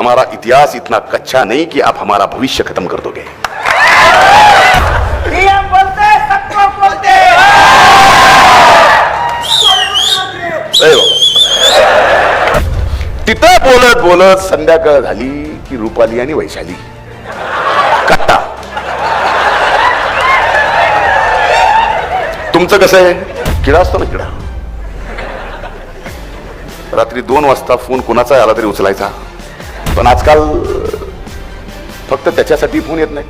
हमारा इतिहास इतना कच्चा नहीं कि आप हमारा भविष्य खत्म कर दोगे। पीएम बोलते सबको बोलते। तिथं बोलत बोलत संध्याकाळ झाली की रुपाली आणि वैशाली कट्टा. तुमचं कसं आहे? किडा असतो ना किडा. रात्री 2 वाजता फोन कोणाचा आला तरी उचलायचा. पण आजकाल फक्त त्याच्यासाठी फोन येत नाही,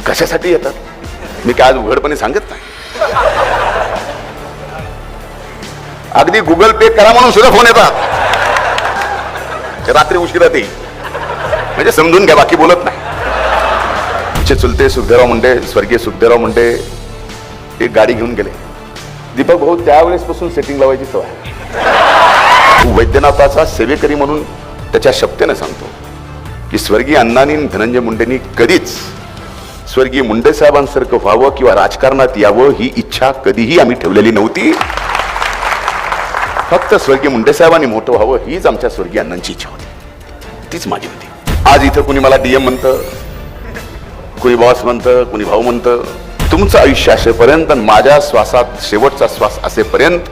कशासाठी येतात मी काय आज उघडपणे सांगत नाही. अगदी गुगल पे करा म्हणून सुद्धा फोन येतात रात्री उशिरा ते, म्हणजे समजून घ्या, बाकी बोलत नाही. आमचे चुलते सुखदेवराव मुंडे, स्वर्गीय सुखदेवराव मुंडे एक गाडी घेऊन गेले. दीपक भाऊ त्यावेळेस पासून सेटिंग लावायची सवय. वैद्यनाथाचा सेवेकरी म्हणून त्याच्या शब्दाने सांगतो की स्वर्गीय अण्णांनी धनंजय मुंडेंनी कधीच स्वर्गीय मुंडे साहेबांसारखं व्हावं किंवा राजकारणात यावं ही इच्छा कधीही आम्ही ठेवलेली नव्हती. फक्त स्वर्गीय मुंडे साहेबांनी मोठं व्हावं हीच आमच्या स्वर्गीय अण्णांची इच्छा होती, तीच माझी होती. आज इथं कुणी मला डीएम म्हणतं, कुणी बॉस म्हणतं, कुणी भाऊ म्हणतं. तुमचं आयुष्य असेपर्यंत आणि माझ्या श्वासात शेवटचा श्वास असेपर्यंत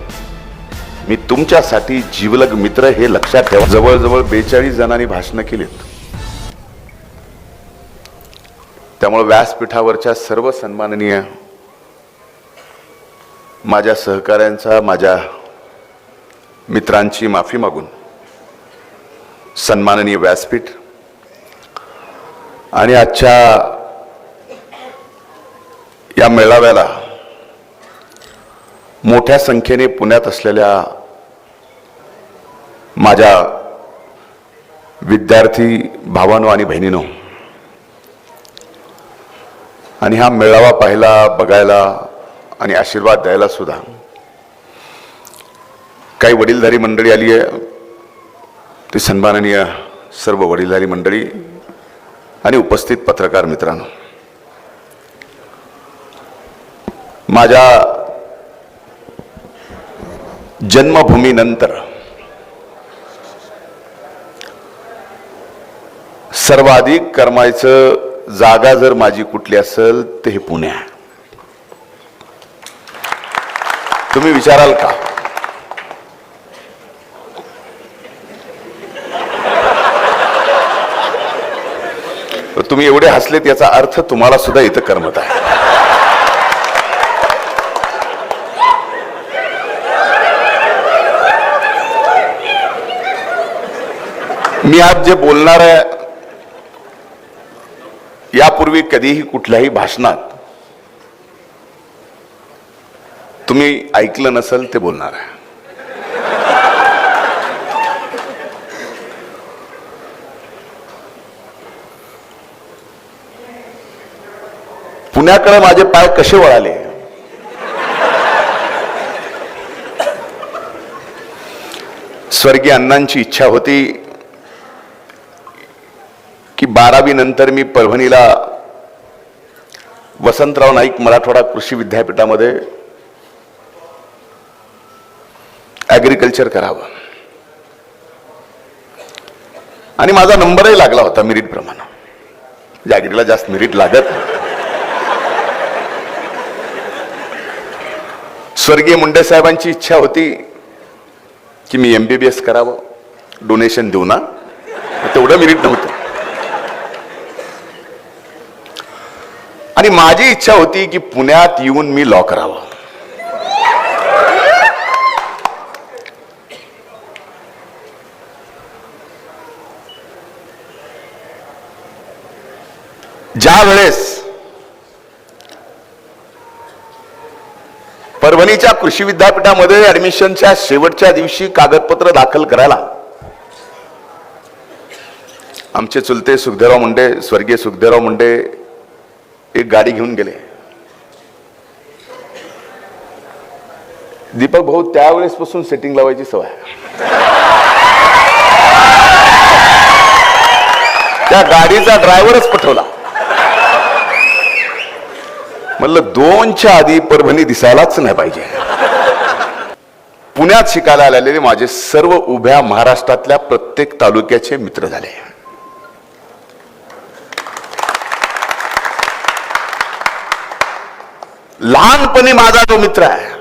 मी तुमच्यासाठी जीवलग मित्र हे लक्षात ठेवा. जवळजवळ 42 जणांनी भाषणं केलीत. त्यामुळे व्यासपीठावरच्या सर्व सन्माननीय माझ्या सहकाऱ्यांचा, माझ्या मित्रांची माफी मागून सन्माननीय व्यासपीठ आणि आजच्या या मेळाव्याला मोठ्या संख्येने पुण्यात असलेल्या माझ्या विद्यार्थी भावांनो आणि बहिणींनो, आणि हा मेळावा पाहायला, बघायला आणि आशीर्वाद द्यायला सुद्धा काही वडीलधारी मंडळी आली आहे. ती सन्माननीय सर्व वडीलधारी मंडळी आणि उपस्थित पत्रकार मित्रांनो, माझ्या जन्मभूमीनंतर सर्वाधिक करमायचं जागा जर माझी कुठली असेल तर हे पुणे आहे. तुम्ही विचाराल का? तुम्ही एवढे हसलेत याचा अर्थ तुम्हाला सुद्धा इथं करमत आहे. मी आज जे बोलणार आहे यापूर्वी कधीही कुठल्याही भाषणात तुम्ही ऐकलं नसेल ते बोलणार आहे. पुण्याकडे माझे पाय कसे वळाले, स्वर्गीय अण्णांची इच्छा होती की 12वी नंतर मी परभणीला वसंतराव नाईक मराठवाडा कृषी विद्यापीठामध्ये ॲग्रिकल्चर करावं, आणि माझा नंबरही लागला होता मेरिट प्रमाणे. ॲग्रीला जास्त मेरिट लागत. स्वर्गीय मुंडे साहेबांची इच्छा होती की मी MBBS करावं, डोनेशन देऊ ना, तेवढं मेरिट नव्हतं. आणि माझी इच्छा होती की पुण्यात येऊन मी लॉ करावं. ज्या वेळेस परभणीच्या कृषी विद्यापीठामध्ये ऍडमिशनच्या शेवटच्या दिवशी कागदपत्र दाखल करायला आमचे चुलते सुखदेवराव मुंडे, स्वर्गीय सुखदेवराव मुंडे एक गाडी घेऊन गेले. दीपक भाऊ त्यावेळेस पासून सेटिंग लावायची सवय. त्या गाडीचा ड्रायव्हरच पटवला. म्हणलं 2च्या आधी परभणी दिसायलाच नाही पाहिजे. पुण्यात शिकायला आलेले माझे सर्व उभ्या महाराष्ट्रातल्या प्रत्येक तालुक्याचे मित्र झाले. लहानपणी माझा जो मित्र आहे,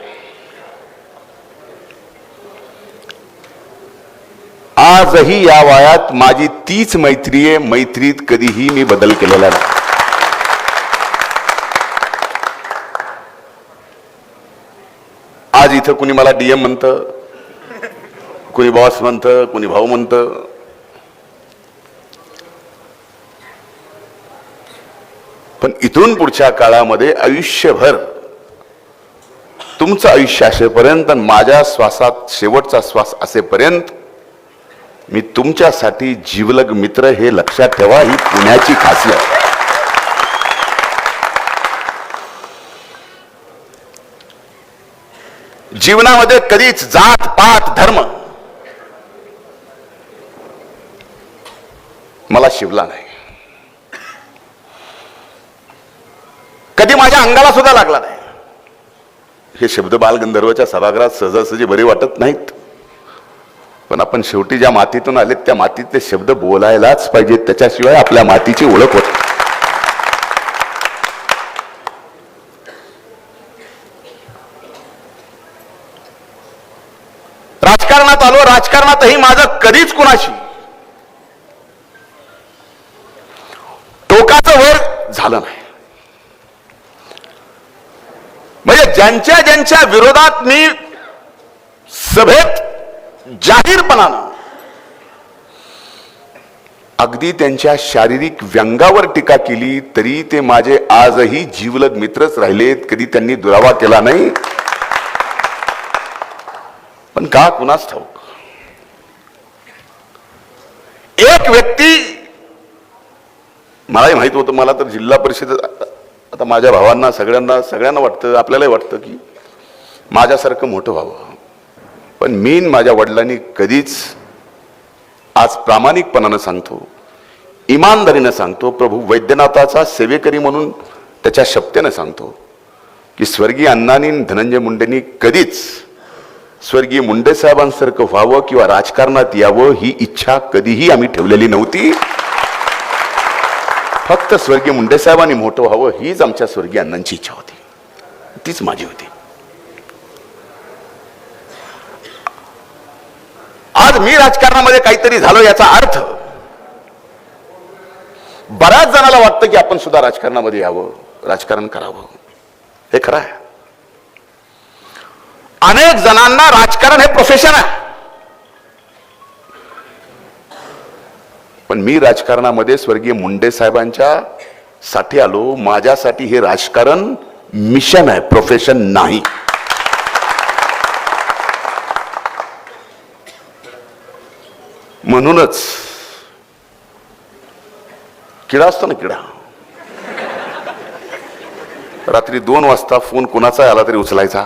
आजही या वयात माझी तीच मैत्री आहे. मैत्रीत कधीही मी बदल केलेला नाही. आज इथं कुणी मला डीएम म्हणतं, कुणी बॉस म्हणतं, कुणी भाऊ म्हणतं. पण इथून पुढच्या काळामध्ये आयुष्यभर तुमचं आयुष्य असेपर्यंत आणि माझ्या श्वासात शेवटचा श्वास असेपर्यंत मी तुमच्यासाठी जीवलग मित्र, हे लक्षात ठेवा. ही पुण्याची खासियत. जीवनामध्ये कधीच जात पात धर्म मला शिवला नाही. कधी माझ्या अंगाला सुद्धा लागला नाही. हे शब्द बालगंधर्वच्या सभागृहात सहजासहजी बरे वाटत नाहीत, पण आपण शेवटी ज्या मातीतून आलेत त्या मातीतले शब्द बोलायलाच पाहिजेत. त्याच्याशिवाय आपल्या मातीची ओळख होत. राजकारणात आलो, राजकारणातही माझं कधीच कुणाशी टोकाचं वर झालं नाही. म्हणजे ज्यांच्या ज्यांच्या विरोधात मी सभेत जाहीरपणानं अगदी त्यांच्या शारीरिक व्यंगावर टीका केली तरी ते माझे आजही जीवलग मित्रच राहिलेत. कधी त्यांनी दुरावा केला नाही. पण का कुणाच ठाऊक, एक व्यक्ती मलाही माहित होतं. मला तर जिल्हा परिषद, आता माझ्या भावांना सगळ्यांना वाटतं, आपल्यालाही वाटतं की माझ्यासारखं मोठं व्हावं. पण मी माझ्या वडिलांनी कधीच, आज प्रामाणिकपणानं सांगतो, इमानदारीनं सांगतो, प्रभू वैद्यनाथाचा सेवेकरी म्हणून त्याच्या शब्दानं सांगतो की स्वर्गीय अण्णांनी, धनंजय मुंडेंनी कधीच स्वर्गीय मुंडे साहेबांसारखं व्हावं किंवा राजकारणात यावं ही इच्छा कधीही आम्ही ठेवलेली नव्हती. फक्त स्वर्गीय मुंडे साहेबांनी मोठं व्हावं हीच आमच्या स्वर्गीय अण्णांची इच्छा होती. तीच माझी होती. आज मी राजकारणामध्ये काहीतरी झालो याचा अर्थ बऱ्याच जणांना वाटतं की आपण सुद्धा राजकारणामध्ये यावं, राजकारण करावं. हे खरं आहे. अनेक जणांना राजकारण हे प्रोफेशन आहे. पण मी राजकारणामध्ये स्वर्गीय मुंडे साहेबांच्या साठी आलो. माझ्यासाठी हे राजकारण मिशन आहे, प्रोफेशन नाही. म्हणूनच किडा असतो ना, किडा, रात्री 2 वाजता फोन कुणाचा आला तरी उचलायचा.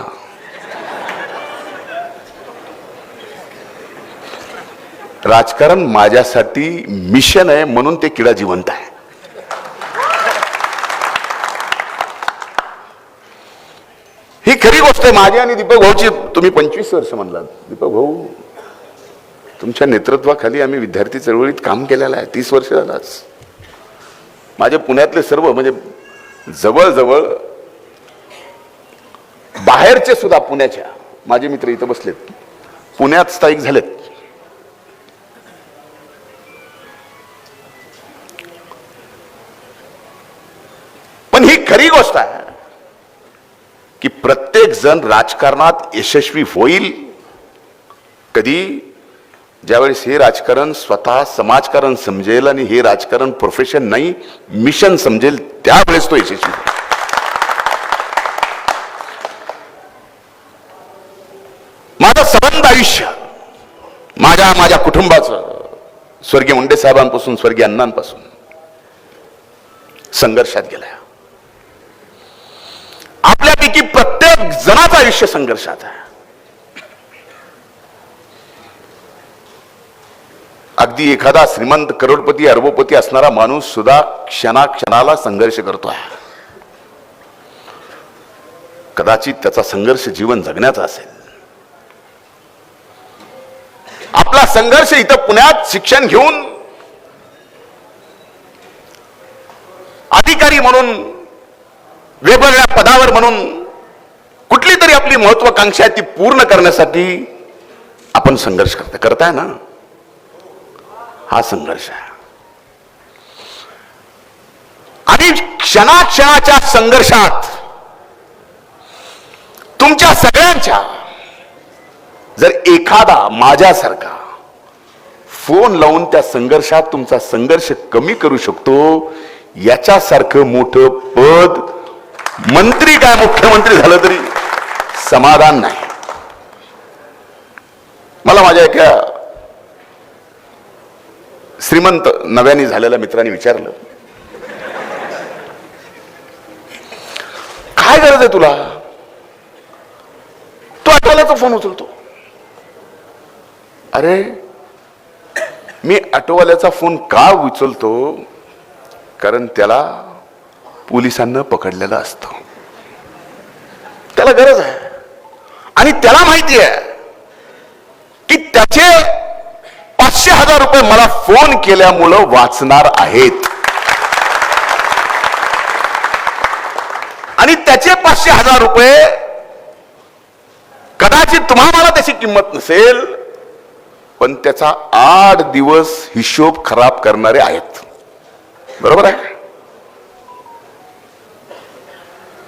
राजकारण माझ्यासाठी मिशन आहे, म्हणून ते किडा जिवंत आहे. ही खरी गोष्ट आहे. माझी आणि दीपक भाऊची तुम्ही 25 वर्ष म्हणलात. दीपक भाऊ, तुमच्या नेतृत्वाखाली आम्ही विद्यार्थी चळवळीत काम केलेलं आहे. 30 वर्ष झालाच. माझे पुण्यातले सर्व, म्हणजे जवळजवळ बाहेरचे सुद्धा, पुण्याच्या माझे मित्र इथं बसलेत, पुण्यात स्थायिक झालेत. पण ही खरी गोष्ट आहे की प्रत्येक जण राजकारणात यशस्वी होईल कधी, ज्यावेळेस हे राजकारण स्वतः समाजकारण समजेल आणि हे राजकारण प्रोफेशन नाही, मिशन समजेल, त्यावेळेस तो यशस्वी होईल. माझं सबंध आयुष्य माझ्या कुटुंबाचं स्वर्गीय मुंडे साहेबांपासून, स्वर्गीय अण्णांपासून संघर्षात गेलाय. आपल्यापैकी प्रत्येक जणाचं आयुष्य संघर्षात आहे. अगदी एखादा श्रीमंत, करोडपती, अरबोपती असणारा माणूस सुद्धा क्षणाक्षणाला संघर्ष करतोय. कदाचित त्याचा संघर्ष जीवन जगण्याचा असेल. आपला संघर्ष इथं पुण्यात शिक्षण घेऊन अधिकारी म्हणून वेगवेगळ्या पदावर म्हणून कुठली तरी आपली महत्वाकांक्षा आहे ती पूर्ण करण्यासाठी आपण संघर्ष करताय ना. हा संघर्ष आहे आणि क्षणाक्षणाच्या संघर्षात तुमच्या सगळ्यांच्या जर एखादा माझ्यासारखा फोन लावून त्या संघर्षात तुमचा संघर्ष कमी करू शकतो, याच्यासारखं मोठं पद मंत्री काय मुख्यमंत्री झालं तरी समाधान नाही. मला माझ्या एका श्रीमंत नव्याने झालेल्या मित्राने विचारलं, काय गरज आहे तुला, तू ऑटोवाल्याचा फोन उचलतो. अरे मी ऑटोवाल्याचा फोन का उचलतो, कारण त्याला पोलिसांना पकडलेलं असतं, त्याला गरज आहे आणि त्याला माहिती आहे की त्याचे 500,000 रुपये मला फोन केल्यामुळं वाचणार आहेत आणि त्याचे 500,000 रुपये कदाचित तुम्हाला त्याची किंमत नसेल, पण त्याचा 8 दिवस हिशोब खराब करणारे आहेत. बरोबर आहे.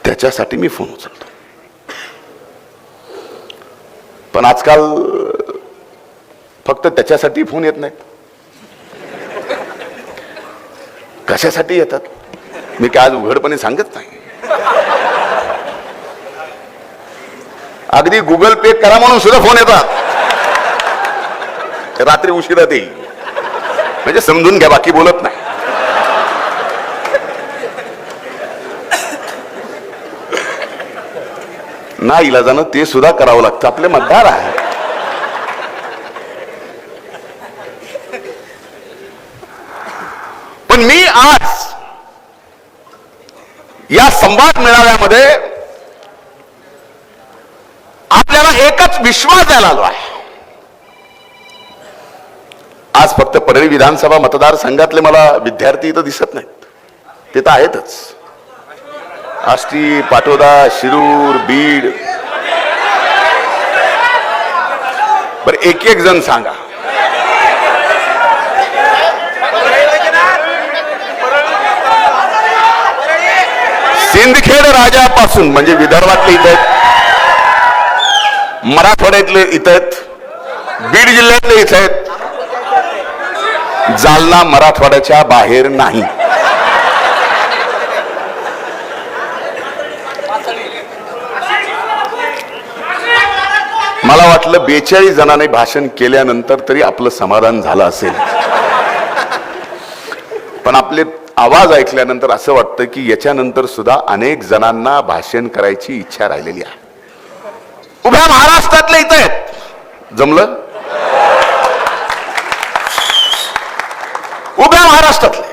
त्याच्यासाठी मी फोन उचलतो. पण आजकाल फक्त त्याच्यासाठी फोन येत नाहीत, कशासाठी येतात मी काय आज उघडपणे सांगत नाही. अगदी गुगल पे करा म्हणून सुद्धा फोन येतात, रात्री उशिरा देईल, म्हणजे समजून घ्या, बाकी बोलत नाही. ना इलाजानं ते सुद्धा करावं लागतं, आपले मतदार आहे. पण मी आज या संवाद मेळाव्यामध्ये आपल्याला एकच विश्वास द्यायला आलो आहे. आज फक्त परळी विधानसभा मतदारसंघातले मला विद्यार्थी इथं दिसत नाहीत, ते तर आहेतच. आष्टी, पाटोदा, शिरूर, बीड, बर एक एक जण सांगा. सिंदखेड राजापासून म्हणजे विदर्भातले इथं आहेत, मराठवाड्यातले इथं आहेत, बीड जिल्ह्यातले इथं आहेत, जालना मराठवाड्याच्या बाहेर नाही. मला वाटलं 42 जणांनी भाषण केल्यानंतर तरी आपलं समाधान झालं असेल, पण आपले आवाज ऐकल्यानंतर असं वाटतं की याच्यानंतर सुद्धा अनेक जणांना भाषण करायची इच्छा राहिलेली आहे. उभ्या महाराष्ट्रातले इथं आहेत, जमलं? उभ्या महाराष्ट्रातले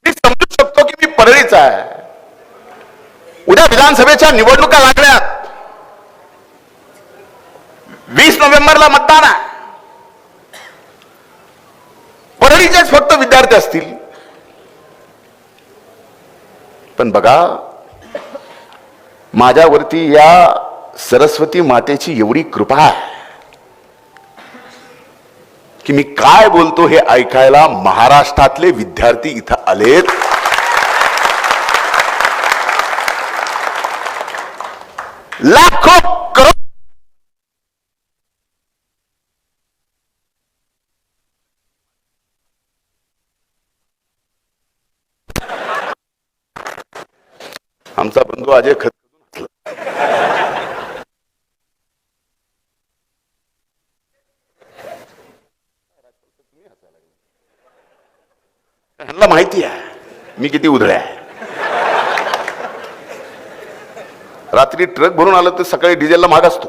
मी समजू शकतो की मी परळीचा आहे. उद्या विधानसभेच्या निवडणुका लागल्यात, 20 नोव्हेंबरला मतदान आहे. परळीचेच फक्त विद्यार्थी असतील, पण बघा माझ्यावरती या सरस्वती मातेची एवढी कृपा आहे की मी काय बोलतो हे ऐकायला महाराष्ट्रातले विद्यार्थी इथं आलेत. लाखो करोड आमचा बंधू अजय खतखतून ह्यांना माहिती आहे मी किती उधळे आहे. रात्री ट्रक भरून आलं तर सकाळी डिझेलला महाग असतो.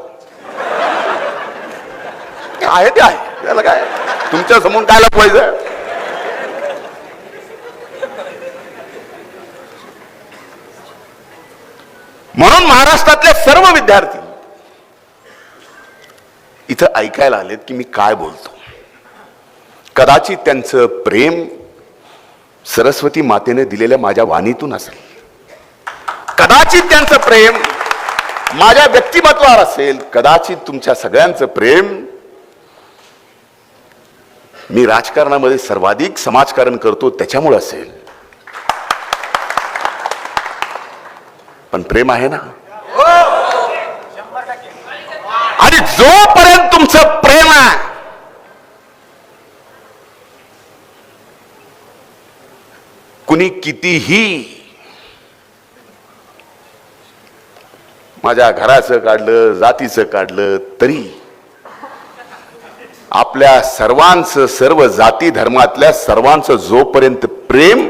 आहे ते आहे, त्याला काय तुमच्या समोर काय लपवायचं. म्हणून महाराष्ट्रातले सर्व विद्यार्थी इथं ऐकायला आलेत की मी काय बोलतो. कदाचित त्यांचं प्रेम सरस्वती मातेने दिलेल्या माझ्या वाणीतून असेल, कदाचित त्यांचं प्रेम माझ्या व्यक्तिमत्वावर असेल, कदाचित तुमच्या सगळ्यांचं प्रेम मी राजकारणामध्ये सर्वाधिक समाजकारण करतो त्याच्यामुळे असेल. पण प्रेम आहे ना, आणि जोपर्यंत तुमचं प्रेम आहे, कुणी कितीही माझ्या घराचं काढलं, जातीचं काढलं, तरी आपल्या सर्वांचं, सर्व जाती धर्मातल्या सर्वांचं जोपर्यंत प्रेम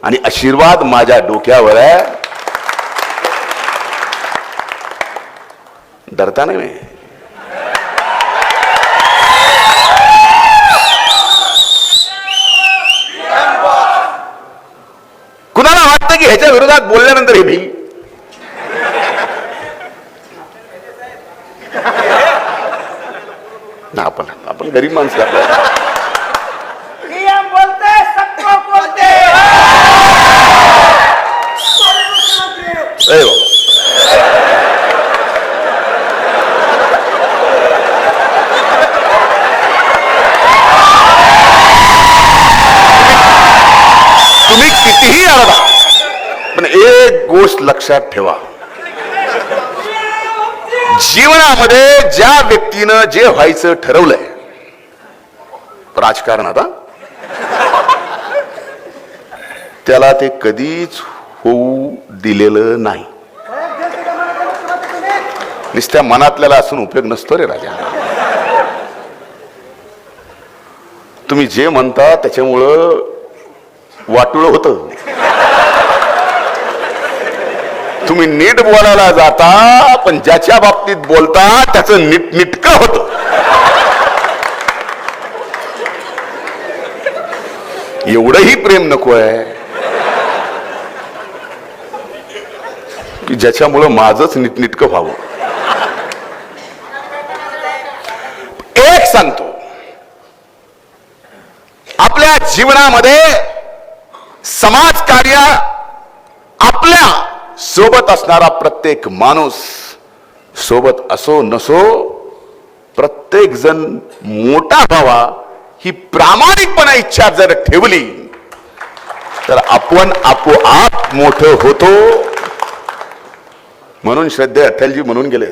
आणि आशीर्वाद माझ्या डोक्यावर आहे, डरता नाही मी. कुणाला वाटतं की ह्याच्या विरोधात बोलल्यानंतर हे भिल, आपण गरीब माणसं पीएम बोलते सबको बोलते. तुम्ही कितीही आरडा, पण एक गोष्ट लक्षात ठेवा, जीवनामध्ये ज्या व्यक्तीनं जे व्हायचं ठरवलंय राजकारणात, त्याला ते कधीच होऊ दिलेलं नाही. नुसत्या मनातल्याला असून उपयोग नसतो रे राजा. तुम्ही जे म्हणता त्याच्यामुळं वाटुळ होतं. तुम्ही नीट बोलायला जाता, पण ज्याच्या बाबतीत बोलता त्याचं नीटनीटकं होतं. एवढंही प्रेम नको आहे की ज्याच्यामुळं माझंच नीटनीटकं व्हावं. एक सांगतो, आपल्या जीवनामध्ये समाजकार्य आपल्या सोबत असणारा प्रत्येक माणूस, सोबत असो नसो, प्रत्येक जण मोठा व्हावा ही प्रामाणिकपणे इच्छा जर ठेवली तर आपण आपोआप मोठं होतो. म्हणून श्रद्धेय अठ्ठलजी म्हणून गेले,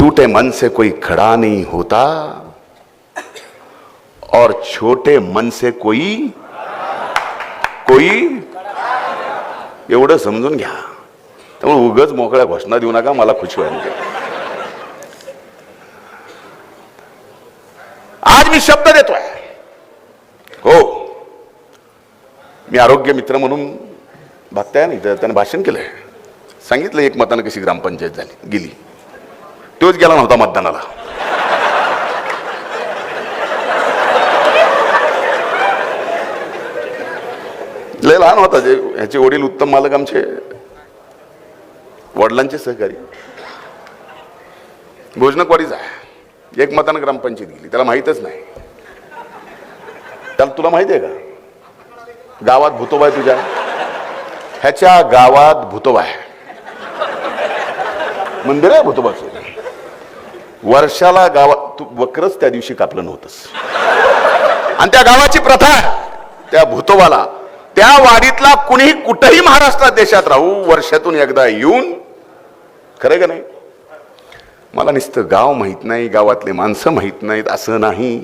टूटे मन से कोई खड़ा नहीं होता और छोटे मन से कोई एवढं समजून घ्या. त्यामुळे उगाच मोकळ्या घोषणा देऊ नका, मला खुशी व्हायला. आज मी शब्द देतोय, हो, मी आरोग्य मित्र म्हणून बघताय ना, त्याने भाषण केलंय, सांगितलं एक मतानं कशी ग्रामपंचायत झाली गेली, तोच गेला नव्हता मतदानाला. लय लहान होता, जे ह्याचे वडील उत्तम मालक, आमचे वडिलांचे सहकारी, भोजनकवाडीच आहे. एक मतानं ग्रामपंचायत गेली, त्याला माहीतच नाही. त्याला तुला माहिती आहे का, गावात भूतोबा आहे तुझ्या, ह्याच्या गावात भूतोबा आहे, मंदिर आहे भूतोबाचं. वर्षाला गावात तू वक्रच त्या दिवशी कापलं नव्हतंस. आणि त्या गावाची प्रथा आहे, त्या भूतोबाला, त्या वाडीतला कुणीही कुठेही महाराष्ट्रात देशात राहू, वर्षातून एकदा येऊन, खरं का नाही, मला नुसतं गाव माहित नाही, गावातले माणसं माहित नाहीत असं नाही.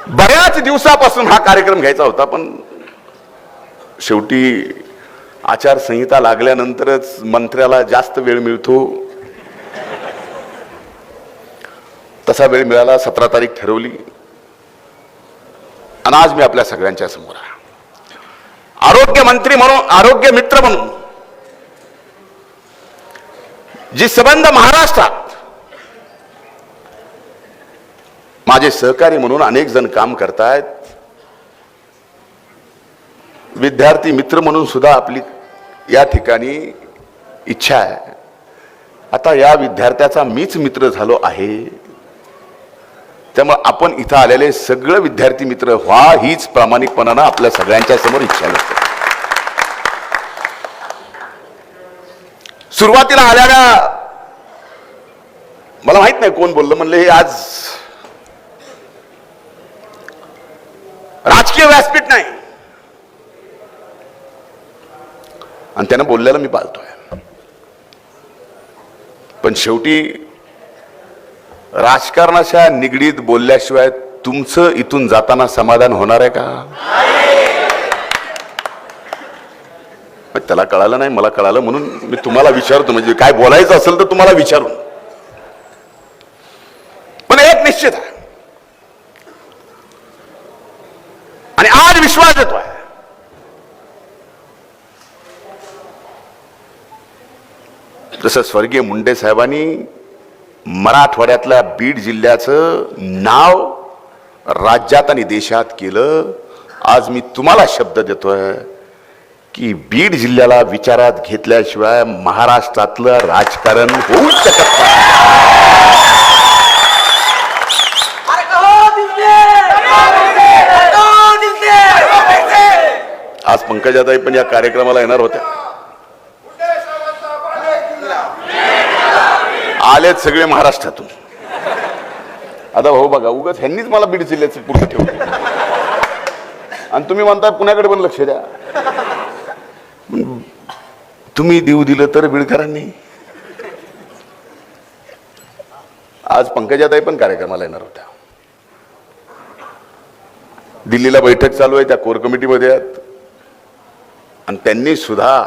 बऱ्याच दिवसापासून हा कार्यक्रम घ्यायचा होता, पण शेवटी आचारसंहिता लागल्यानंतरच मंत्र्याला जास्त वेळ मिळतो, तसा वेळ मिळाला. 17 तारीख ठरवली आणि आज मी आपल्या सगळ्यांच्या समोर आहे. आरोग्य मंत्री म्हणून, आरोग्य मित्र म्हणून जी संबंध महाराष्ट्रात माझे सहकारी म्हणून अनेक जण काम करतायत. विद्यार्थी मित्र म्हणून सुद्धा आपली या ठिकाणी इच्छा आहे. आता या विद्यार्थ्याचा मीच मित्र झालो आहे, त्यामुळे आपण इथं आलेले सगळे विद्यार्थी मित्र व्हा हीच प्रामाणिकपणानं आपल्या सगळ्यांच्या समोर इच्छा व्यक्त करतो. सुरुवातीला आल्याला मला माहित नाही कोण बोललं, म्हणलं हे आज राजकीय व्यासपीठ नाही, आणि त्यानं बोलल्याला मी पाळतोय. पण शेवटी राजकारणाच्या निगडीत बोलल्याशिवाय तुमचं इथून जाताना समाधान होणार आहे का? त्याला कळालं नाही, मला कळालं, म्हणून मी तुम्हाला विचारतो. म्हणजे काय बोलायचं असेल तर तुम्हाला विचारून. पण एक निश्चित आहे, आणि आज विश्वास येतोय, जसं स्वर्गीय मुंडे साहेबांनी मराठवाड्यातल्या बीड जिल्ह्याचं नाव राज्यात आणि देशात केलं. आज मी तुम्हाला शब्द देतोय की बीड जिल्ह्याला विचारात घेतल्याशिवाय महाराष्ट्रातलं राजकारण होऊ शकत नाही. आज पंकजाताई पण या कार्यक्रमाला येणार होत्या. आलेत सगळे महाराष्ट्रातून. आता हो बघा, उगाच ह्यांनीच मला बीड जिल्ह्याचं पुढे ठेवलं, आणि तुम्ही म्हणता पुण्याकडे पण लक्ष द्या. तुम्ही देऊ दिलं तर बीडकरांनी. आज पंकजाताई पण कार्यक्रमाला येणार होत्या. दिल्लीला बैठक चालू आहे, त्या कोर कमिटीमध्ये आहेत, आणि त्यांनी सुद्धा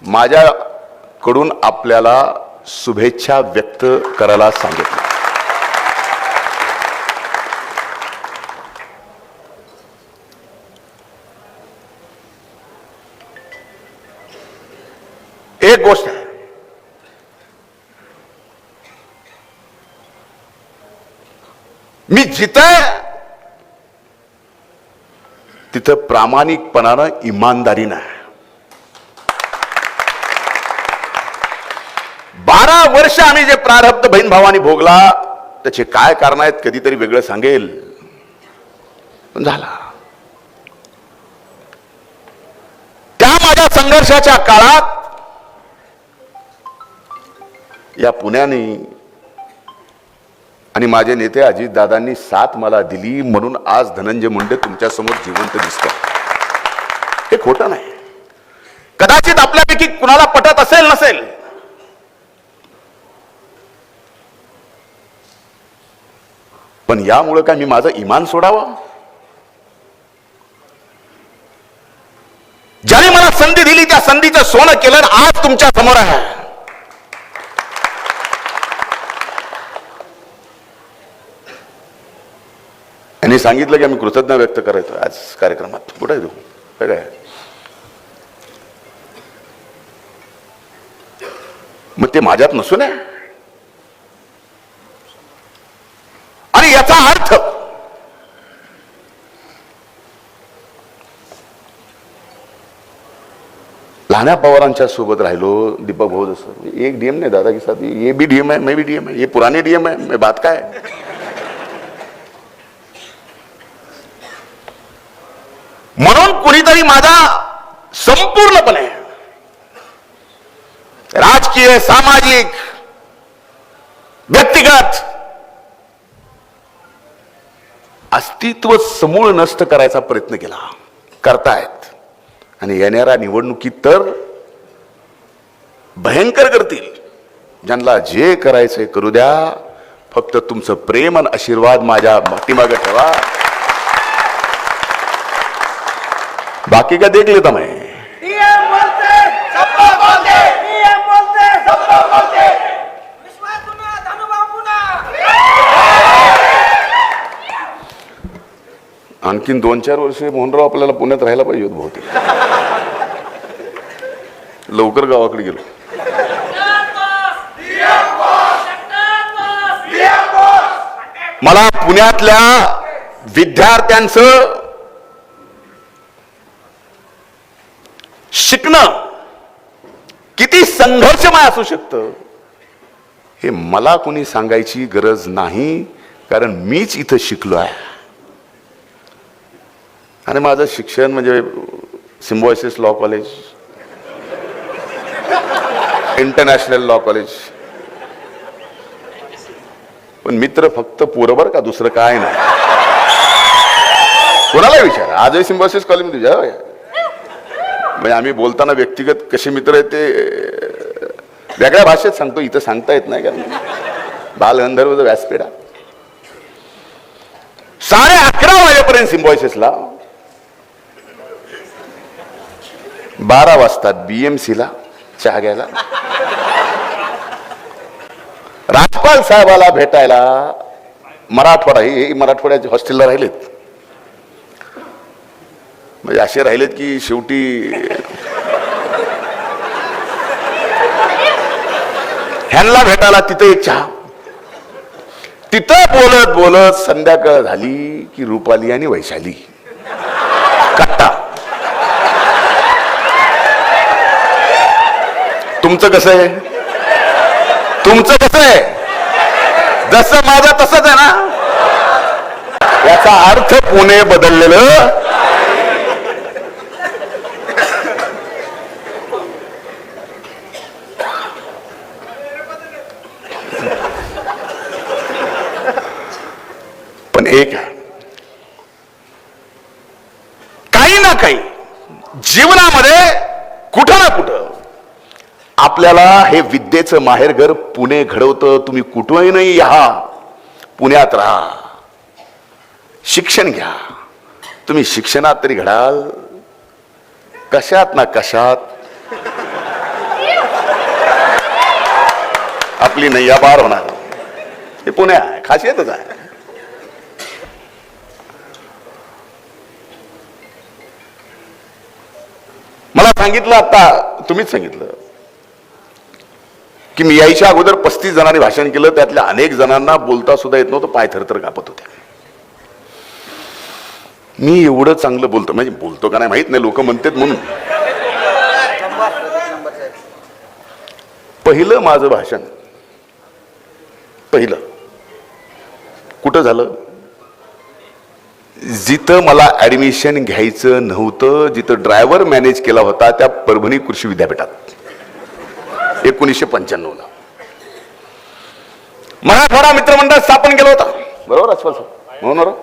माझ्याकडून आपल्याला शुभेच्छा व्यक्त करायला सांगितलं. एक गोष्ट आहे, मी जिथं तिथं प्रामाणिकपणानं इमानदारीनं 12 वर्ष आम्ही जे प्रारब्ध बहीण भावानी भोगला त्याचे काय कारण आहेत कधीतरी वेगळं सांगेल. पण झाला त्या माझ्या संघर्षाच्या काळात या पुण्याने आणि माझे नेते अजितदादांनी साथ मला दिली, म्हणून आज धनंजय मुंडे तुमच्या समोर जिवंत दिसतात. हे खोटं नाही. कदाचित आपल्यापैकी कुणाला पटत असेल नसेल, पण यामुळे काय मी माझं इमान सोडावं? ज्याने मला संधी दिली त्या संधीचं सोनं केलं, आज तुमच्या समोर आहे. यांनी सांगितलं की आम्ही कृतज्ञता व्यक्त करायचो आज कार्यक्रमात. कुठे आहे तू? काय मग ते माझ्यात नसून आहे. आणि याचा अर्थ लहान्या पवारांच्या सोबत राहिलो. दीपक भाऊ जसं एक डीएम नहीं दादा के साथ, ये भी डीएम है, मैं भी डीएम है, ये पुराने डीएम है, मैं बात का है. म्हणून कुणीतरी माझा संपूर्णपणे राजकीय, सामाजिक, व्यक्तिगत अस्तित्व समूळ नष्ट करायचा प्रयत्न केला, करतायत. आणि येणाऱ्या निवडणुकीत तर भयंकर करतील. ज्यांना जे करायचंय करू द्या, फक्त तुमचं प्रेम आणि आशीर्वाद माझ्या पाठीमागे ठेवा. बाकी का देख लेता मैं. डीएम बोलते सबको बोलते, डीएम बोलते सबको बोलते. विश्वासुना धनुबाबूना. आणखीन 2-4 वर्ष मोहनराव आपल्याला पुण्यात राहायला पाहिजे होत बहुतेक. लवकर गावाकडे गेलो. मला पुण्यातल्या विद्यार्थ्यांचं शिकणं किती संघर्षमय असू शकतं हे मला कोणी सांगायची गरज नाही, कारण मीच इथं शिकलो आहे. आणि माझं शिक्षण म्हणजे Symbiosis law college, international law college. पण मित्र फक्त पोरं का, दुसरं काय नाही. कोणाला विचार, आजही सिम्बॉयसिस कॉलेजमध्ये तुझ्या म्हणजे आम्ही बोलताना व्यक्तिगत कसे मित्र आहेत ते वेगळ्या भाषेत सांगतो, इथं सांगता येत नाही. कारण बालगंधर्व व्यासपीठा 11:30 वाजेपर्यंत सिम्बॉयसिसला, 12 वाजता बीएमसीला चहा घ्यायला, राजपाल साहेबाला भेटायला. मराठवाडा हे मराठवाड्याच्या हॉस्टेलला राहिलेत, म्हणजे असे राहिलेत की शेवटी ह्यांना भेटायला तिथे एक चहा. तिथं बोलत बोलत संध्याकाळ झाली की रुपाली आणि वैशाली कट्टा. तुमचं कसं आहे? तुमचं कसं आहे? जसं माझं तसंच आहे ना. याचा अर्थ पुणे बदललेलं पण एक आहे, काही ना काही जीवनामध्ये कुठं ना कुठं आपल्याला हे विद्येचं माहेरघर पुणे घडवतं. तुम्ही कुठंही नाही या, पुण्यात राहा, शिक्षण घ्या. तुम्ही शिक्षणात तरी घडाल, कशात ना कशात आपली नैया पार होणार. हे पुणे आहे, खासियतच आहे. मला सांगितलं, आता तुम्हीच सांगितलं की मी यायच्या अगोदर 35 जणांनी भाषण केलं, त्यातल्या अनेक जणांना बोलता सुद्धा येत नव्हतं, पाय थरथर कापत होते. मी एवढं चांगलं बोलतो, म्हणजे बोलतो का नाही माहित नाही, लोक म्हणतात म्हणून. पहिलं माझं भाषण पहिलं कुठं झालं? जिथं मला ऍडमिशन घ्यायचं नव्हतं, जिथं ड्रायव्हर मॅनेज केला होता, त्या परभणी कृषी विद्यापीठात 1995 ला मराठवाडा मित्रमंडळ स्थापन केलं होतं. बरोबर म्हणून.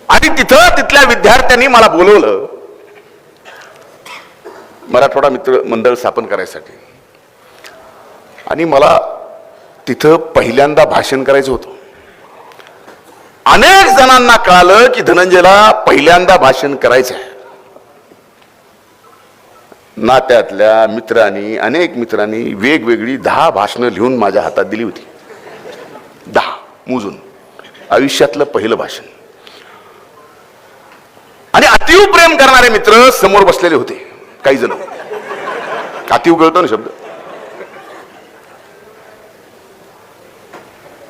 आणि तिथं तिथल्या विद्यार्थ्यांनी मला बोलवलं मराठवाडा मित्र मंडळ स्थापन करायसाठी. आणि मला तिथं पहिल्यांदा भाषण करायचं होतं. अनेक जणांना कळालं की धनंजयला पहिल्यांदा भाषण करायचं आहे. नात्यातल्या मित्रांनी, अनेक मित्रांनी वेगवेगळी 10 भाषणं लिहून माझ्या हातात दिली होती. 10 मोजून, आयुष्यातलं पहिलं भाषण. आणि अतिव प्रेम करणारे मित्र समोर बसलेले होते. काही जण, अतिव कळतो ना शब्द.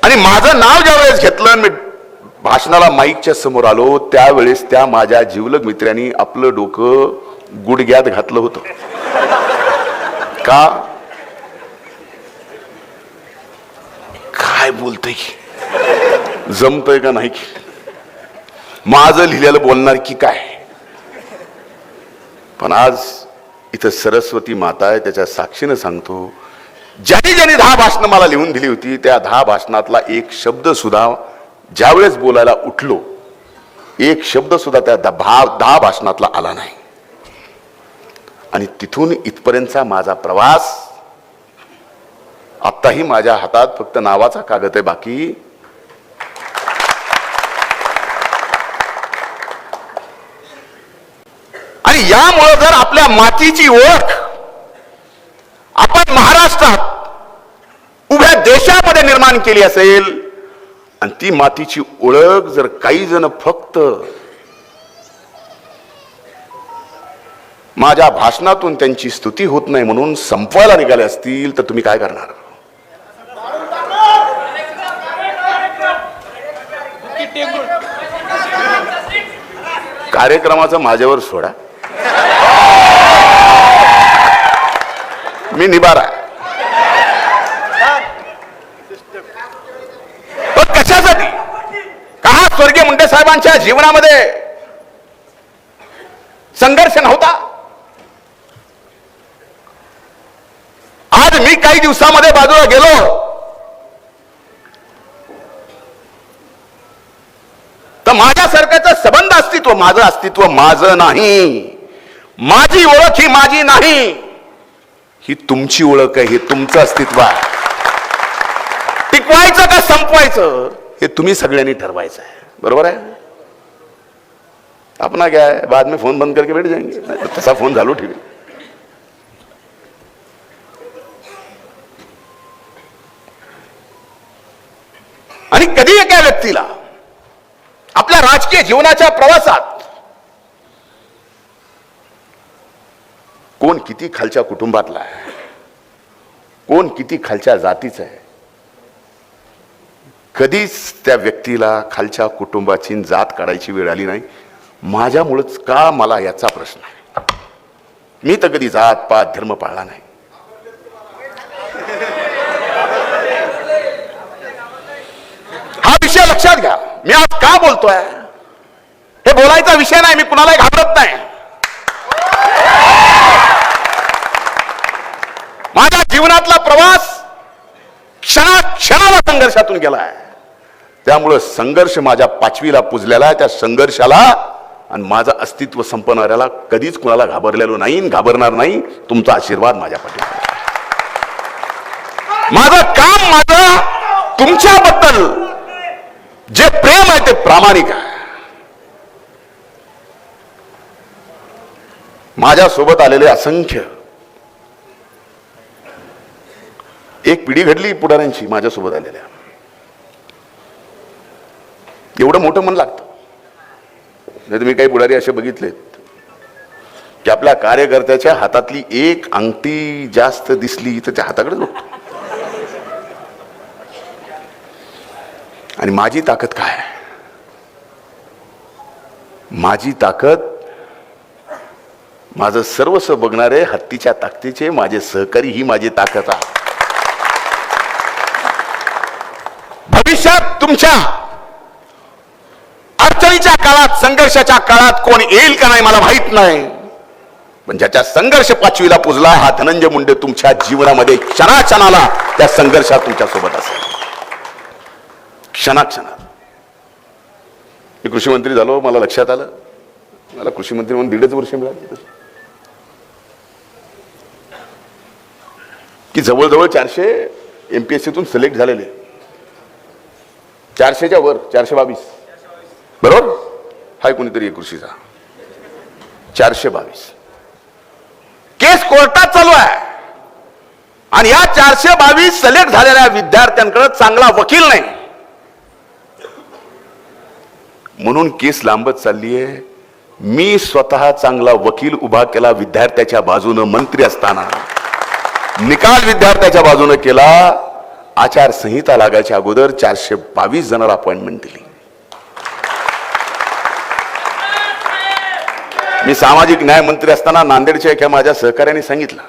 आणि माझं नाव ज्यावेळेस घेतलं, मी भाषणाला माईकच्या समोर आलो, त्यावेळेस त्या माझ्या जिवलग मित्रांनी आपलं डोकं गुडघ्यात घातलं होतं. का? काय बोलतोय की, जमतोय का नाही की, माझं लिहिलेलं बोलणार की काय. पण आज इथं सरस्वती माता आहे, त्याच्या साक्षीनं सांगतो, ज्यांनी ज्यांनी 10 भाषणं मला लिहून दिली होती, त्या 10 भाषणातला एक शब्द सुद्धा ज्यावेळेस बोलायला उठलो, एक शब्द सुद्धा त्या 10 भाषणातला आला नाही. आणि तिथून इथपर्यंतचा माझा प्रवास, आत्ताही माझ्या हातात फक्त नावाचा कागद आहे, बाकी आणि यामुळे जर आपल्या मातीची ओळख आपण महाराष्ट्रात उभ्या देशामध्ये निर्माण केली असेल, आणि ती मातीची ओळख जर काही जण फक्त माझ्या भाषणातून त्यांची स्तुती होत नाही म्हणून संपवायला निघाले असतील, तर तुम्ही काय करणार? कार्यक्रमाचं माझ्यावर सोडा, मी निबारा. पण कशासाठी? का स्वर्गीय मुंडे साहेबांच्या जीवनामध्ये संघर्ष नव्हता? आज मी काही दिवसामध्ये बाजूला गेलो तर माझ्या सरकारचं सबंध अस्तित्व, माझं अस्तित्व माझं नाही, माझी ओळख ही माझी नाही, ही तुमची ओळख आहे, हे तुमचं अस्तित्व आहे. टिकवायचं का संपवायचं हे तुम्ही सगळ्यांनी ठरवायचं आहे. बरोबर आहे? अपना क्या है, बाद में फोन बंद करके बैठ जाएंगे. तसा फोन चालू ठेवी. आणि कधी एका व्यक्तीला आपल्या राजकीय जीवनाच्या प्रवासात कोण किती खालच्या कुटुंबातला आहे, कोण किती खालच्या जातीचा आहे, कधीच त्या व्यक्तीला खालच्या कुटुंबाची जात काढायची वेळ आली नाही. माझ्यामुळेच का मला याचा प्रश्न आहे. मी तर कधी जात पात धर्म पाळला नाही. हा विषय लक्षात घ्या. मी आज का बोलतोय हे बोलायचा विषय नाही. मी कुणालाही घाबरत नाही. माझ्या जीवनातला प्रवास क्षणाला संघर्षातून गेलाय. त्यामुळं संघर्ष माझ्या 5वीला पुजलेला आहे. त्या संघर्षाला आणि माझं अस्तित्व संपवणाऱ्याला कधीच कुणाला घाबरलेलो नाही, घाबरणार नाही. तुमचा आशीर्वाद माझ्या पाठीमागे. माझं काम, माझं तुमच्याबद्दल जे प्रेम आहे ते प्रामाणिक आहे. माझ्यासोबत आलेले असंख्य, एक पिढी घडली पुढाऱ्यांची माझ्यासोबत आलेल्या. एवढं मोठं मन लागतं. नाही तुम्ही काही पुढारी असे बघितलेत की आपल्या कार्यकर्त्याच्या हातातली एक अंगठी जास्त दिसली तर त्या हाताकडे बघतो. आणि माझी ताकद काय? माझी ताकद माझं सर्वस्व बघणारे हत्तीच्या ताकदीचे माझे सहकारी ही माझी ताकद आहे. भविष्यात तुमच्या अडचणीच्या काळात, संघर्षाच्या काळात कोण येईल का नाही मला माहित नाही. पण ज्याच्या संघर्ष 5वीला पुजला हा धनंजय मुंडे तुमच्या जीवनामध्ये क्षणाक्षणाला त्या संघर्षात तुमच्या सोबत असेल. क्षणाक्षणात. मी कृषी मंत्री झालो, मला लक्षात आलं मला कृषी मंत्री म्हणून 1.5 वर्ष मिळाली की जवळजवळ 400 MPSCतून सिलेक्ट झालेले. 400च्या वर 422 बरोबर. हाय कोणीतरी कृषीचा 422 केस कोर्टात चालू आहे. आणि या 422 सिलेक्ट झालेल्या विद्यार्थ्यांकडे चांगला वकील नाही म्हणून केस लांबत चालली आहे. मी स्वतः चांगला वकील उभा केला विद्यार्थ्याच्या बाजूने मंत्री असताना. निकाल विद्यार्थ्याच्या बाजूने केला. आचारसंहिता लागायच्या अगोदर 422 जणांना अपॉइंटमेंट दिली. मी सामाजिक न्याय मंत्री असताना नांदेडच्या एका माझ्या सहकार्याने सांगितलं,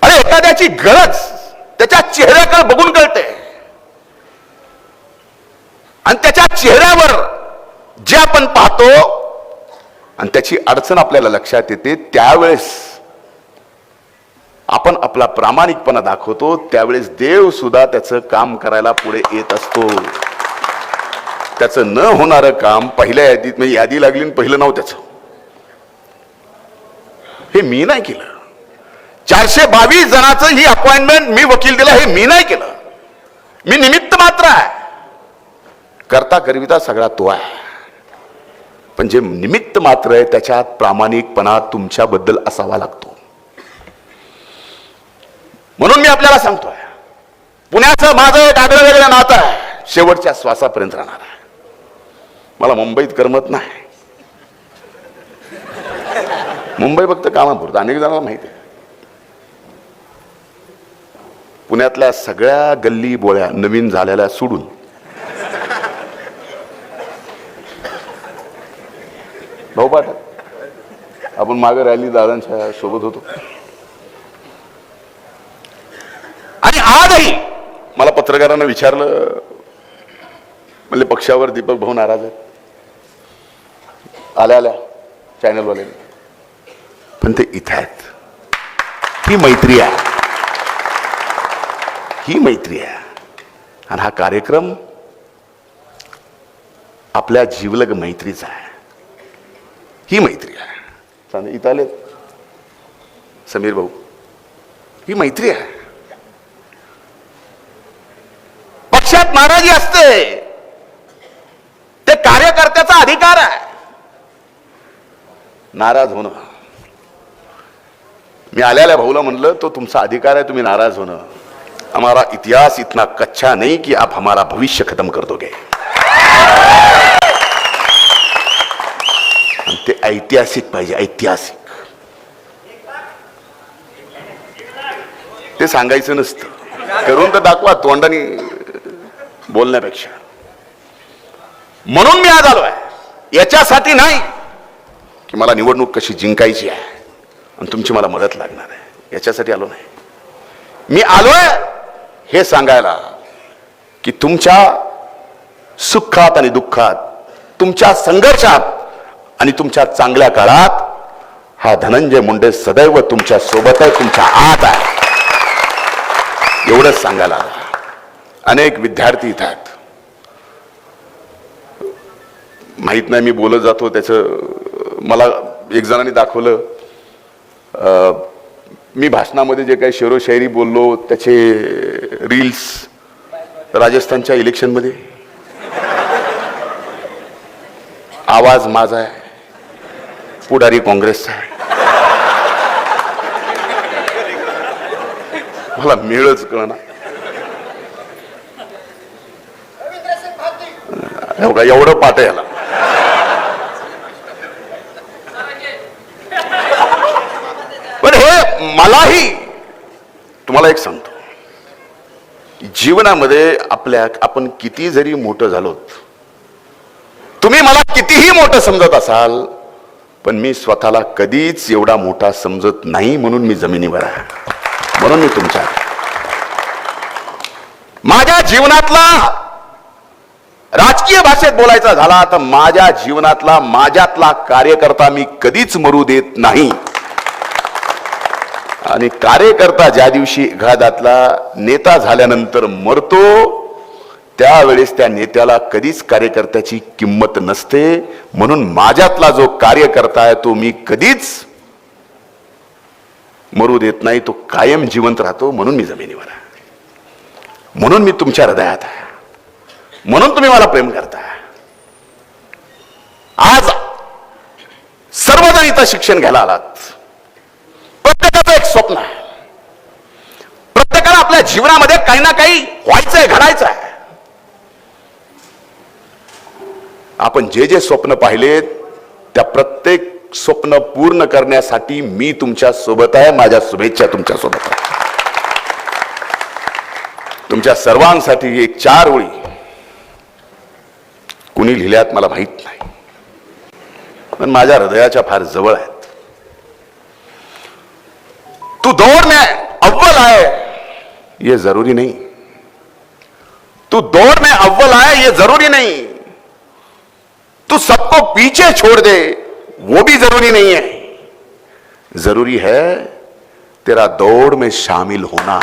अरे एखाद्याची गरज त्याच्या चेहऱ्याकडे बघून कळते. आणि त्याच्या चेहऱ्यावर जे आपण पाहतो आणि त्याची अडचण आपल्याला लक्षात येते, त्यावेळेस आपण आपला प्रामाणिकपणा दाखवतो. त्यावेळेस देव सुद्धा त्याचं काम करायला पुढे येत असतो. त्याचं न होणारं काम पहिल्या यादीत, म्हणजे यादी लागली आणि पहिलं नाव त्याचं. हे मी नाही केलं. 422 जणांचं ही अपॉइंटमेंट मी वकील दिलं, हे मी नाही केलं. मी निमित्त मात्र आहे. करता करविता सगळा तो आहे. पण जे निमित्त मात्र आहे त्याच्यात प्रामाणिकपणा तुमच्याबद्दल असावा लागतो. म्हणून मी आपल्याला सांगतोय, पुण्याचं माझं एक आगळं वेगळं नातं आहे, शेवटच्या श्वासापर्यंत राहणार आहे. मला मुंबईत करमत नाही. मुंबई फक्त कामापुरतं, अनेक जणांना माहिती आहे. पुण्यातल्या सगळ्या गल्ली बोळ्या नवीन झालेल्या सोडून आपण मागे रॅली दादांच्या सोबत होतो. आणि आजही मला पत्रकारांना विचारलं, म्हणजे पक्षावर दीपक भाऊ नाराज आहेत, आल्या चॅनलवाले, पण ते इथे आहेत. ही मैत्री आहे, ही मैत्री आहे. आणि हा कार्यक्रम आपल्या जीवलग मैत्रीचा आहे. ही मैत्री आहे. इथं आले समीर भाऊ, ही मैत्री आहे. पक्षात नाराजी असते, ते कार्यकर्त्याचा अधिकार आहे नाराज होणं. मी आलेल्या भाऊला म्हणलं, तो तुमचा अधिकार आहे तुम्ही नाराज होणं. हमारा इतिहास इतना कच्चा नहीं कि आप हमारा भविष्य खत्म कर दोगे. ते ऐतिहासिक पाहिजे, ऐतिहासिक. ते सांगायचं नसतं, करून तर दाखवा तोंडाने बोलण्यापेक्षा. म्हणून मी आज आलो आहे, याच्यासाठी नाही की मला निवडणूक कशी जिंकायची आहे आणि तुमची मला मदत लागणार आहे, याच्यासाठी आलो नाही. मी आलोय हे सांगायला की तुमच्या सुखात आणि दुःखात, तुमच्या संघर्षात आणि तुमच्या चांगल्या काळात हा धनंजय मुंडे सदैव तुमच्या सोबत आहे, तुमच्या आत आहे, एवढंच सांगायला. अनेक विद्यार्थी इथं आहेत, माहित नाही मी बोलत जातो त्याचं. मला एक जणांनी दाखवलं, मी भाषणामध्ये जे काही शेरोशायरी बोललो त्याचे रील्स राजस्थानच्या इलेक्शनमध्ये. आवाज माझा आहे, पुढारी काँग्रेसचा आहे. मला मिळच कळना. एवढं पाठ आहे याला. पण हे मलाही, तुम्हाला एक सांगतो, जीवनामध्ये आपण किती जरी मोठं झालोत, तुम्ही मला कितीही मोठं समजत असाल, पण मी स्वतःला कधीच एवढा मोठा समजत नाही. म्हणून मी जमिनीवर आहे, म्हणून मी तुमच्या. माझ्या जीवनातला, राजकीय भाषेत बोलायचा झाला तर माझ्या जीवनातला, माझ्यातला कार्यकर्ता मी कधीच मरू देत नाही. आणि कार्यकर्ता ज्या दिवशी एखाद्यातला नेता झाल्यानंतर मरतो, त्यावेळेस त्या नेत्याला कधीच कार्यकर्त्याची किंमत नसते. म्हणून माझ्यातला जो कार्यकर्ता आहे तो मी कधीच मरू देत नाही, तो कायम जिवंत राहतो. म्हणून मी जमिनीवर आहे, म्हणून मी तुमच्या हृदयात आहे, म्हणून तुम्ही मला प्रेम करता. आज सर्वजण इथं शिक्षण घ्यायला आलात. प्रत्येकाचं एक स्वप्न आहे, प्रत्येकाला आपल्या जीवनामध्ये काही ना काही व्हायचंय, घडायचं आहे. आपण जे जे स्वप्न पाहिलेत त्या प्रत्येक स्वप्न पूर्ण करण्यासाठी मी तुमच्या सोबत आहे. माझ्या शुभेच्छा तुमच्या सोबत आहे. तुमच्या सर्वांसाठी एक 4 ओळी कुणी लिहिल्यात मला माहित नाही, पण माझ्या हृदयाच्या फार जवळ आहेत. तू दौड़ में अव्वल आए ये जरूरी नहीं, तू दौड़ में अव्वल आए ये जरूरी नहीं, तू सबको पीछे छोड़ दे वो भी जरूरी नहीं है. जरूरी है तेरा दौड़ में शामिल होना.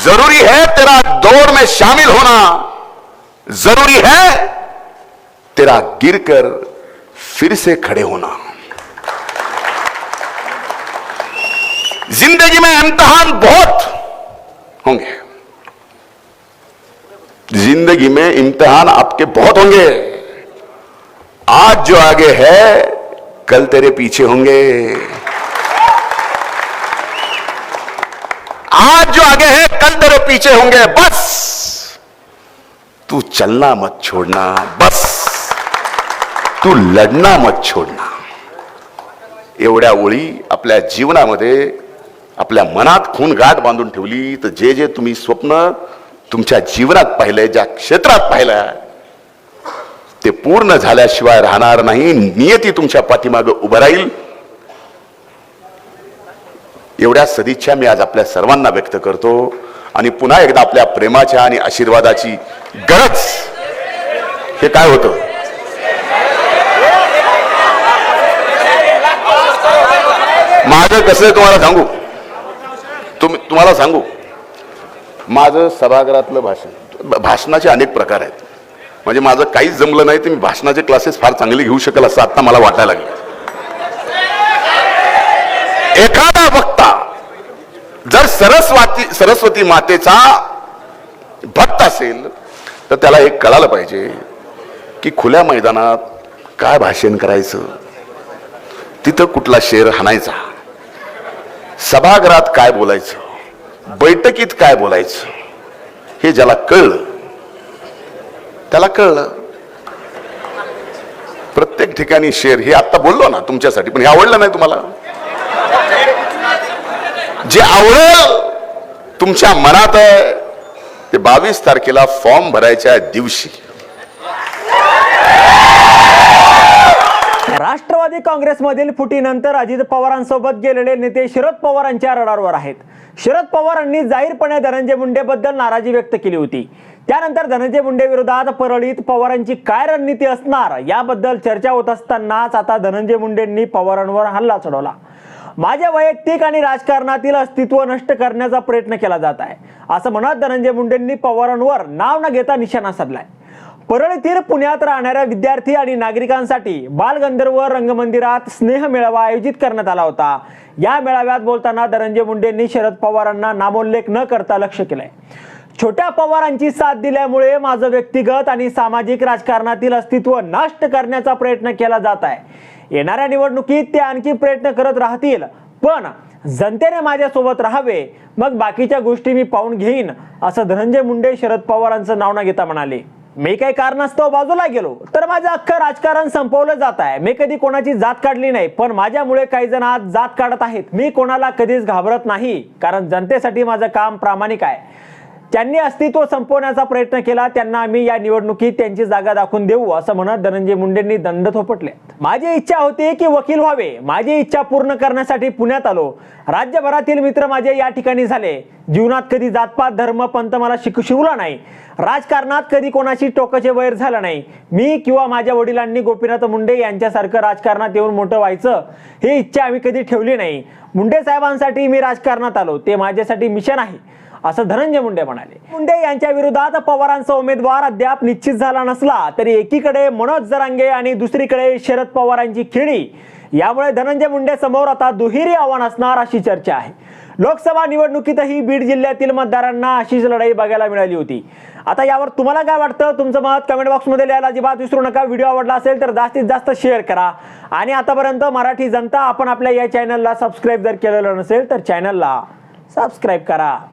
जरूरी है तेरा दौड़ में शामिल होना. जरूरी है तेरा गिरकर फिर से खड़े होना. जिंदगी में इम्तिहान बहुत होंगे, जिंदगी में इम्तिहान आपके बहुत होंगे. आज जो आगे है कल तेरे पीछे होंगे. आज जो आगे है कल तेरे पीछे होंगे. बस तू चलना मत छोड़ना, बस तू लढना मत छोड़ना. एवढ्या ओळी आपल्या जीवनामध्ये, आपल्या मनात खून गाठ बांधून ठेवली तर जे जे तुम्ही स्वप्न तुमच्या जीवनात पाहिलंय, ज्या क्षेत्रात पाहिलंय, ते पूर्ण झाल्याशिवाय राहणार नाही. नियती तुमच्या पाठीमागे उभं राहील. एवढ्या सदिच्छा मी आज आपल्या सर्वांना व्यक्त करतो आणि पुन्हा एकदा आपल्या प्रेमाच्या आणि आशीर्वादाची गरज. हे काय होतं? माझं कसं तुम्हाला सांगू, तुम्हाला सांगू, माझं सभागृहातलं भाषणाचे अनेक प्रकार आहेत. म्हणजे माझं काहीच जमलं नाही तर मी भाषणाचे क्लासेस फार चांगले घेऊ शकेल असं आता मला वाटायला लागलं. एखादा वक्ता जर सरस्वती मातेचा भक्त असेल तर त्याला एक कळालं पाहिजे की खुल्या मैदानात काय भाषण करायचं, तिथं कुठला शेर हाणायचा, सभागृहात काय बोलायचं, बैठकीत काय बोलायचं, हे ज्याला कळलं त्याला कळलं. प्रत्येक ठिकाणी शेर हे आता बोललो ना तुमच्यासाठी, पण हे आवडलं नाही तुम्हाला. जे आवडेल तुमच्या मनात आहे ते 22 तारखेला फॉर्म भरायच्या दिवशी. राष्ट्रवादी काँग्रेसमधील फुटीनंतर अजित पवारांसोबत गेलेले नेते शरद पवारांच्या रडारवर आहेत. शरद पवारांनी जाहीरपणे धनंजय मुंडेबद्दल नाराजी व्यक्त केली होती. त्यानंतर धनंजय मुंडे विरोधात परळीत पवारांची काय रणनीती असणार याबद्दल चर्चा होत असतानाच आता धनंजय मुंडेंनी पवारांवर हल्ला चढवला. माझ्या वैयक्तिक आणि राजकारणातील अस्तित्व नष्ट करण्याचा प्रयत्न केला जात आहे असं म्हणत धनंजय मुंडेंनी पवारांवर नाव न घेता निशाणा साधलाय. परळीतील पुण्यात राहणाऱ्या विद्यार्थी आणि नागरिकांसाठी बालगंधर्व रंगमंदिरात स्नेह मेळावा आयोजित करण्यात आला होता. या मेळाव्यात बोलताना धनंजय मुंडेंनी शरद पवारांना नामोल्लेख न करता लक्ष केलंय. छोट्या पवारांची साथ दिल्यामुळे माझं व्यक्तिगत आणि सामाजिक राजकारणातील अस्तित्व नष्ट करण्याचा प्रयत्न केला जात आहे. येणाऱ्या निवडणुकीत ते आणखी प्रयत्न करत राहतील, पण जनतेने माझ्यासोबत राहावे, मग बाकीच्या गोष्टी मी पाहून घेईन असं धनंजय मुंडे शरद पवारांचं नाव न घेता म्हणाले. मी काही कारणास्तव बाजूला गेलो तर माझं अख्खं राजकारण संपवलं जात आहे. मी कधी कोणाची जात काढली नाही, पण माझ्यामुळे काही जण आज जात काढत आहेत. मी कोणाला कधीच घाबरत नाही, कारण जनतेसाठी माझं काम प्रामाणिक आहे. त्यांनी अस्तित्व संपवण्याचा प्रयत्न केला, त्यांना आम्ही या निवडणुकीत त्यांची जागा दाखवून देऊ असं म्हणत धनंजय मुंडेंनी दंड थोपटले. माझी इच्छा होती की वकील व्हावे. माझी इच्छा पूर्ण करण्यासाठी पुण्यात आलो. राज्यभरातील मित्र माझे या ठिकाणी झाले. जीवनात कधी जातपात धर्म पंथ मला शिकवला नाही. राजकारणात कधी कोणाशी टोकाचे वैर झालं नाही. मी किंवा माझ्या वडिलांनी गोपीनाथ मुंडे यांच्यासारखं राजकारणात येऊन मोठं व्हायचं ही इच्छा आम्ही कधी ठेवली नाही. मुंडे साहेबांसाठी मी राजकारणात आलो, ते माझ्यासाठी मिशन आहे असं धनंजय मुंडे म्हणाले. मुंडे यांच्या विरोधात पवारांचा उमेदवार अद्याप निश्चित झाला नसला तरी एकीकडे मनोज जरांगे आणि दुसरीकडे शरद पवारांची खेळी, यामुळे धनंजय मुंडे समोर आता दुहेरी आव्हान असणार अशी चर्चा आहे. लोकसभा निवडणुकीतही बीड जिल्ह्यातील मतदारांना अशीच लढाई बघायला मिळाली होती. आता यावर तुम्हाला काय वाटतं? तुमचं मत कमेंट बॉक्समध्ये लिहायला अजिबात विसरू नका. व्हिडिओ आवडला असेल तर जास्तीत जास्त शेअर करा. आणि आतापर्यंत मराठी जनता आपण आपल्या या चॅनलला सबस्क्राईब जर केलेलं नसेल तर चॅनलला सबस्क्राईब करा.